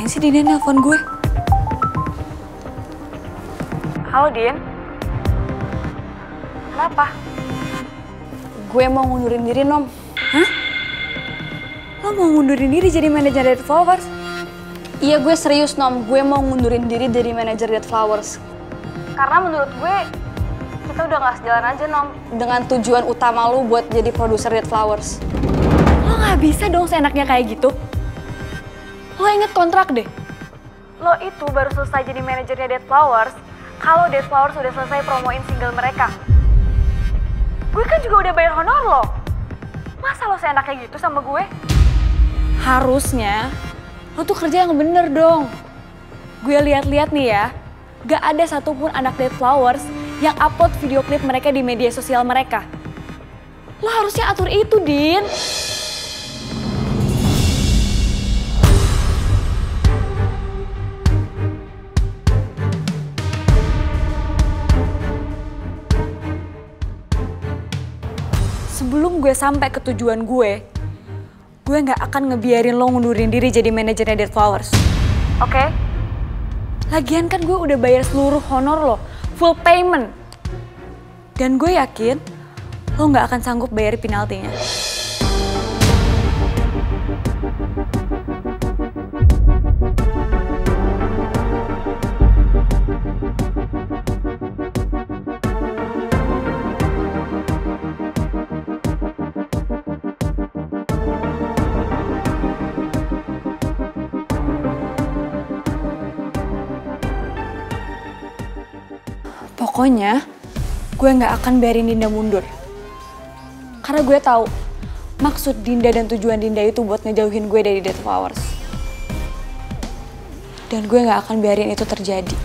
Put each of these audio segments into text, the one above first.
Ngapain sih Dina nelpon gue? Halo Din. Kenapa? Gue mau ngundurin diri, Nom. Hah? Lo mau ngundurin diri jadi manajer Dead Flowers? Iya, gue serius, Nom. Gue mau ngundurin diri dari manajer Dead Flowers. Karena menurut gue, kita udah gak sejalan aja, Nom. Dengan tujuan utama lo buat jadi produser Dead Flowers. Lo gak bisa dong seenaknya kayak gitu. Lo inget kontrak deh. Lo itu baru selesai jadi manajernya Dead Flowers kalau Dead Flowers udah selesai promoin single mereka. Gue kan juga udah bayar honor lo. Masa lo seenaknya gitu sama gue? Harusnya lo tuh kerja yang bener dong. Gue lihat-lihat nih ya, gak ada satupun anak Dead Flowers yang upload video klip mereka di media sosial mereka. Lo harusnya atur itu, Din. Sebelum gue sampai ke tujuan gue gak akan ngebiarin lo ngundurin diri jadi manajernya Dead Flowers. Oke? Lagian kan gue udah bayar seluruh honor lo, full payment. Dan gue yakin lo gak akan sanggup bayar penaltinya. Pokoknya, gue gak akan biarin Dinda mundur. Karena gue tahu maksud Dinda dan tujuan Dinda itu buat ngejauhin gue dari Dead Flowers. Dan gue gak akan biarin itu terjadi.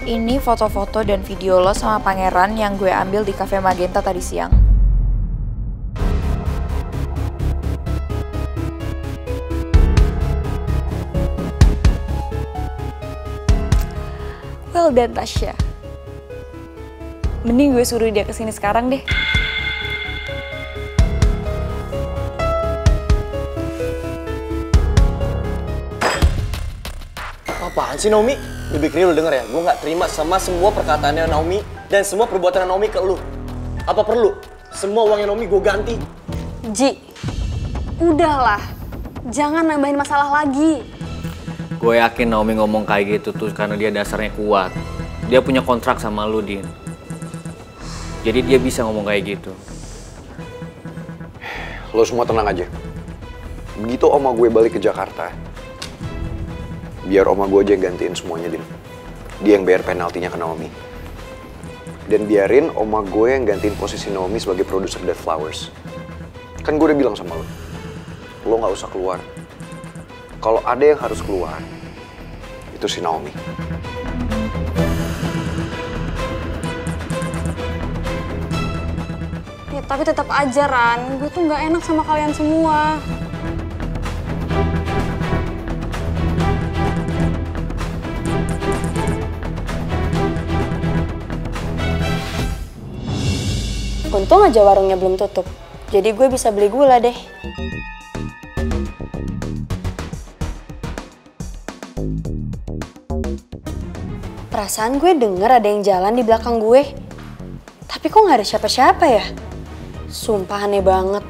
Ini foto-foto dan video lo sama pangeran yang gue ambil di Cafe Magenta tadi siang. Well done, Tasya. Mending gue suruh dia kesini sekarang deh. Apaan sih Naomi? Lebih clear lu denger ya, gue gak terima sama semua perkataannya Naomi dan semua perbuatan Naomi ke lu. Apa perlu? Semua uangnya Naomi gue ganti. Ji, udahlah. Jangan nambahin masalah lagi. Gue yakin Naomi ngomong kayak gitu tuh karena dia dasarnya kuat. Dia punya kontrak sama lu, Din. Jadi dia bisa ngomong kayak gitu. Lo semua tenang aja. Begitu oma gue balik ke Jakarta, biar oma gue aja yang gantiin semuanya, Din. Dia yang bayar penaltinya ke Naomi. Dan biarin oma gue yang gantiin posisi Naomi sebagai produser Dead Flowers. Kan gue udah bilang sama lo gak usah keluar. Kalau ada yang harus keluar, itu si Naomi. Ya tapi tetap aja, Ran. Gue tuh gak enak sama kalian semua. Untung aja warungnya belum tutup. Jadi gue bisa beli gula deh. Perasaan gue denger ada yang jalan di belakang gue. Tapi kok gak ada siapa-siapa ya? Sumpah aneh banget.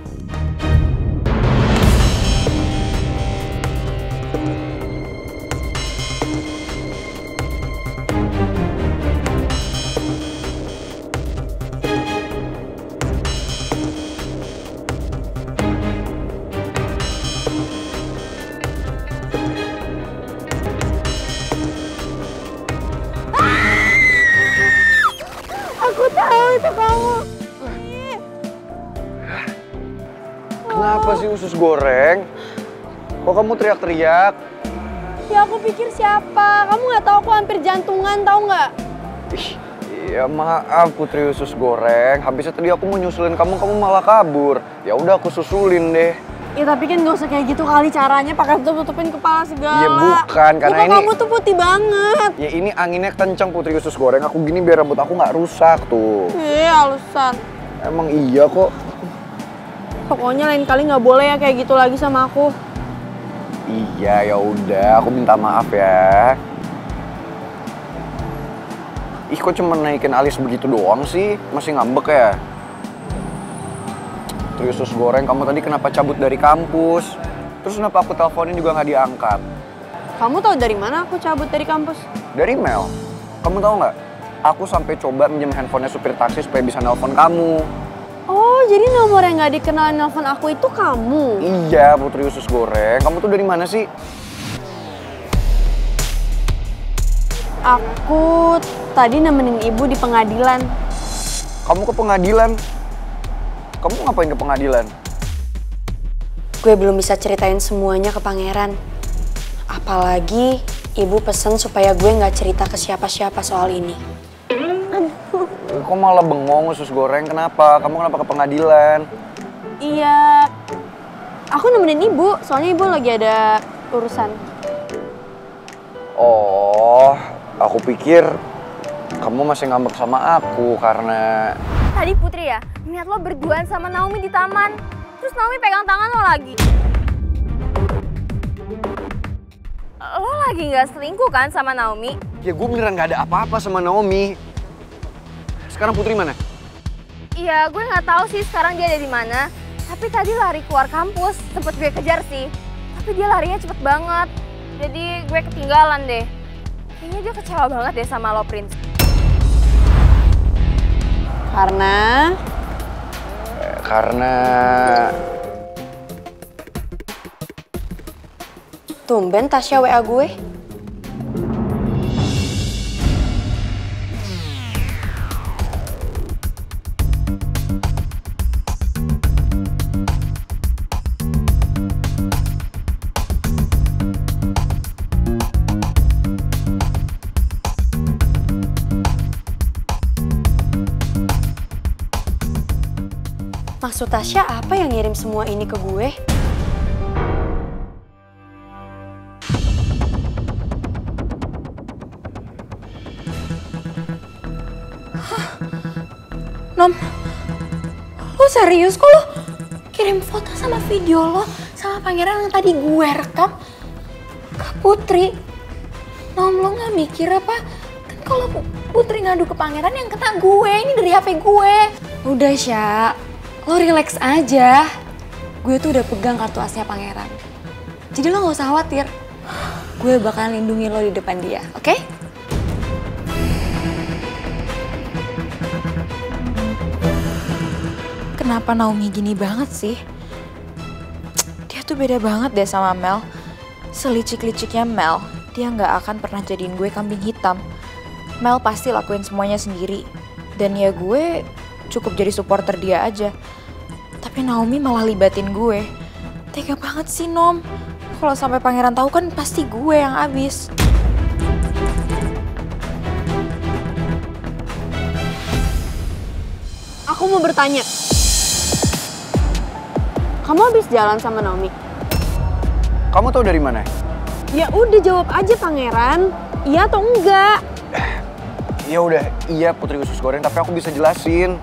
Aku tahu itu kamu. Kenapa sih usus goreng? Kok kamu teriak-teriak? Ya aku pikir siapa? Kamu gak tahu aku hampir jantungan, tahu nggak? Ih, ya maaf Putri usus goreng. Habisnya tadi aku mau nyusulin kamu malah kabur. Ya udah aku susulin deh. Ya tapi kan gak usah kayak gitu kali caranya, pakai tutupin kepala segala. Ya bukan, karena muka ini... kamu tuh putih banget. Ya ini anginnya kenceng Putri usus goreng. Aku gini biar rambut aku nggak rusak tuh. Iya, alasan. Emang iya kok. Pokoknya lain kali nggak boleh ya kayak gitu lagi sama aku. Iya, ya udah, aku minta maaf ya. Ih, kok cuma naikin alis begitu doang sih? Masih ngambek ya? Terus usus goreng, kamu tadi kenapa cabut dari kampus? Terus kenapa aku teleponin juga nggak diangkat? Kamu tahu dari mana aku cabut dari kampus? Dari Mel. Kamu tahu nggak? Aku sampai coba minjem handphonenya supir taksi supaya bisa nelpon kamu. Oh, jadi nomor yang nggak dikenal nelpon aku itu kamu? Iya, Putri usus goreng. Kamu tuh dari mana sih? Aku tadi nemenin ibu di pengadilan. Kamu ke pengadilan? Kamu ngapain ke pengadilan? Gue belum bisa ceritain semuanya ke pangeran. Apalagi ibu pesen supaya gue nggak cerita ke siapa-siapa soal ini. Kok malah bengong usus goreng? Kenapa? Kamu kenapa ke pengadilan? Iya, aku nemenin ibu, soalnya ibu lagi ada urusan. Oh, aku pikir kamu masih ngambek sama aku karena... Tadi Putri ya, niat lo berduaan sama Naomi di taman. Terus Naomi pegang tangan lo lagi. Lo lagi nggak selingkuh kan sama Naomi? Ya gue beneran gak ada apa-apa sama Naomi. Sekarang Putri mana? Iya, gue nggak tahu sih sekarang dia ada di mana. Tapi tadi lari keluar kampus, sempet gue kejar sih. Tapi dia larinya cepet banget. Jadi gue ketinggalan deh. Kayaknya dia kecewa banget deh sama lo, Prince. Karena... Tumben Tasya WA gue. Maksud Tasya apa yang ngirim semua ini ke gue? Nom, lo serius kok lo kirim foto sama video lo sama pangeran yang tadi gue rekam ke Putri? Nom, lo gak mikir apa? Kan kalau Putri ngadu ke pangeran yang kena gue, ini dari HP gue. Udah Sya, lo relax aja. Gue tuh udah pegang kartu asnya pangeran. Jadi lo gak usah khawatir. Gue bakalan lindungi lo di depan dia, oke? Kenapa Naomi gini banget sih? Dia tuh beda banget deh sama Mel. Selicik-liciknya Mel, dia nggak akan pernah jadiin gue kambing hitam. Mel pasti lakuin semuanya sendiri. Dan ya gue cukup jadi supporter dia aja. Tapi Naomi malah libatin gue. Tega banget sih, Nom. Kalau sampai pangeran tahu kan pasti gue yang abis. Aku mau bertanya. Kamu habis jalan sama Naomi? Kamu tahu dari mana? Ya udah jawab aja pangeran. Iya atau enggak? Ya udah, iya Putri usus goreng, tapi aku bisa jelasin.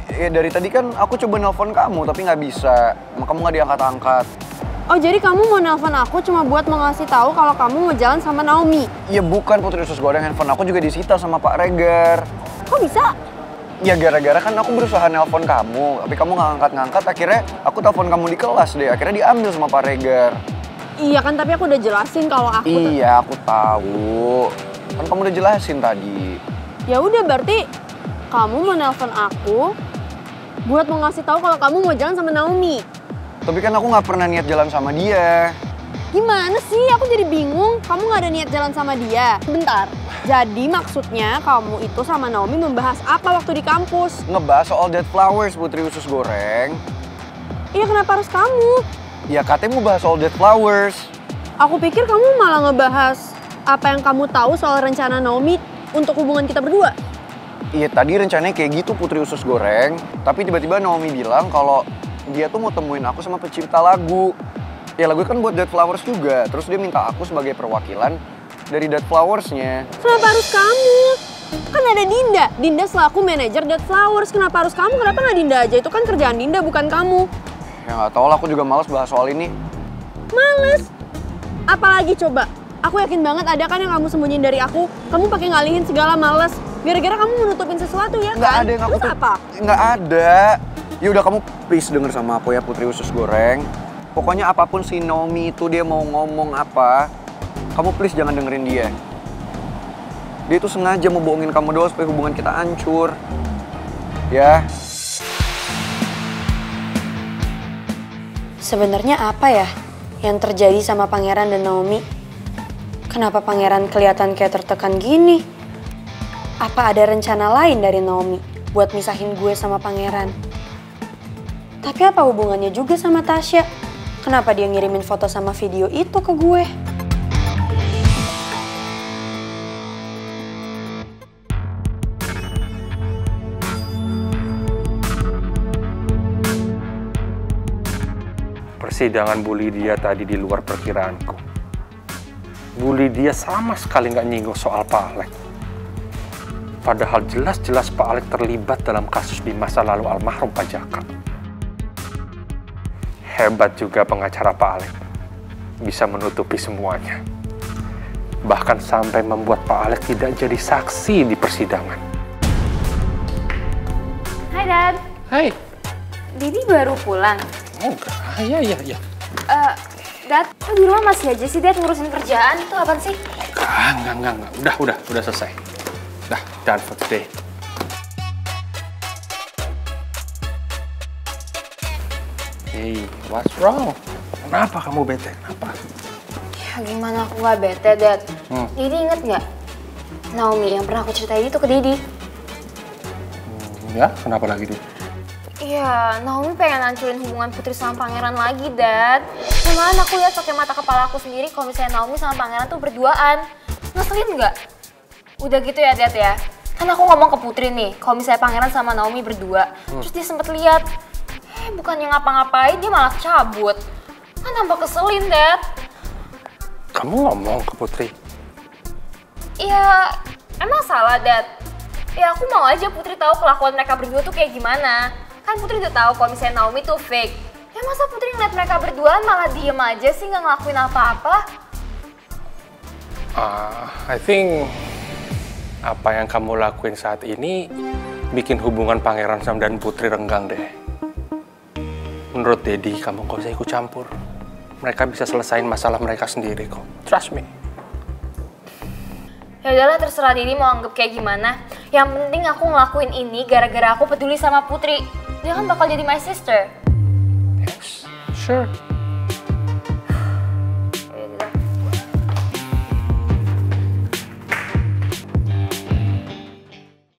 Ya dari tadi kan aku coba nelpon kamu, tapi nggak bisa. Kamu nggak diangkat-angkat. Oh jadi kamu mau nelpon aku cuma buat mau ngasih tahu kalau kamu mau jalan sama Naomi? Ya bukan Putri usus goreng, handphone aku juga disita sama Pak Regar. Kok bisa? Ya gara-gara kan aku berusaha nelpon kamu, tapi kamu nggak ngangkat-ngangkat, akhirnya aku telepon kamu di kelas deh, akhirnya diambil sama Pak Regar. Iya kan, tapi aku udah jelasin kalau aku... Iya, aku tahu. Kan kamu udah jelasin tadi. Ya udah berarti kamu mau nelpon aku buat mau ngasih tahu kalau kamu mau jalan sama Naomi. Tapi kan aku nggak pernah niat jalan sama dia. Gimana sih? Aku jadi bingung. Kamu nggak ada niat jalan sama dia. Bentar. Jadi maksudnya kamu itu sama Naomi membahas apa waktu di kampus? Ngebahas soal dead flowers, Putri usus goreng. Iya, kenapa harus kamu? Ya katanya mau bahas soal dead flowers. Aku pikir kamu malah ngebahas apa yang kamu tahu soal rencana Naomi untuk hubungan kita berdua. Iya tadi rencananya kayak gitu Putri usus goreng. Tapi tiba-tiba Naomi bilang kalau dia tuh mau temuin aku sama pencipta lagu. Ya lagu kan buat Dead Flowers juga. Terus dia minta aku sebagai perwakilan dari Dead Flowers-nya. Kenapa harus kamu? Kan ada Dinda. Dinda selaku manajer Dead Flowers. Kenapa harus kamu? Kenapa nggak Dinda aja? Itu kan kerjaan Dinda, bukan kamu. Ya nggak tau lah, aku juga males bahas soal ini. Males? Apalagi coba? Aku yakin banget ada kan yang kamu sembunyiin dari aku. Kamu pakai ngalihin segala, males. Gara-gara kamu menutupin sesuatu ya kan? Nggak ada yang aku Terus apa? Nggak ada. Ya udah, kamu please denger sama aku ya, Putri usus goreng. Pokoknya apapun si Naomi itu dia mau ngomong apa, kamu please jangan dengerin dia. Dia tuh sengaja mau bohongin kamu doang supaya hubungan kita hancur. Ya. Sebenarnya apa ya yang terjadi sama Pangeran dan Naomi? Kenapa Pangeran kelihatan kayak tertekan gini? Apa ada rencana lain dari Naomi buat misahin gue sama Pangeran? Tapi apa hubungannya juga sama Tasya? Kenapa dia ngirimin foto sama video itu ke gue? Persidangan Bu Lydia tadi di luar perkiraanku. Bu Lydia sama sekali nggak nyinggung soal Pak Alek. Padahal jelas-jelas Pak Alek terlibat dalam kasus di masa lalu almarhum Pak Jaka. Hebat juga pengacara Pak Alek. Bisa menutupi semuanya. Bahkan sampai membuat Pak Alek tidak jadi saksi di persidangan. Hai Dad. Hai. Didi baru pulang. Enggak, iya. Dad, kok di rumah masih aja sih Dad ngurusin kerjaan? Itu apaan sih? Enggak. Udah selesai. Dah, done for today. Hey, what's wrong? Kenapa kamu bete? Kenapa? Ya gimana aku nggak bete, Dad. Didi inget nggak? Naomi yang pernah aku ceritain itu ke Didi. Ya, kenapa lagi dia? Iya, Naomi pengen hancurin hubungan Putri sama Pangeran lagi, Dad. Kemarin aku lihat pakai mata kepala aku sendiri kalau misalnya Naomi sama Pangeran tuh berduaan. Ngeselin nggak? Udah gitu ya, Dad ya. Kan aku ngomong ke Putri nih, kalau misalnya Pangeran sama Naomi berdua. Terus dia sempet lihat. Bukannya ngapa-ngapain, dia malah cabut. Kan tambah keselin, Dad. Kamu ngomong ke Putri? Iya, emang salah, Dad. Ya aku mau aja Putri tahu kelakuan mereka berdua tuh kayak gimana. Kan Putri udah tahu kalau misalnya Naomi tuh fake. Ya masa Putri ngeliat mereka berdua malah diem aja sih nggak ngelakuin apa-apa? I think apa yang kamu lakuin saat ini bikin hubungan Pangeran sama dan Putri renggang deh. Menurut Daddy, kamu gak usah ikut campur. Mereka bisa selesain masalah mereka sendiri kok. Trust me. Ya udahlah, terserah Didi mau anggap kayak gimana. Yang penting aku ngelakuin ini gara-gara aku peduli sama Putri. Dia kan bakal jadi my sister. Yes, sure.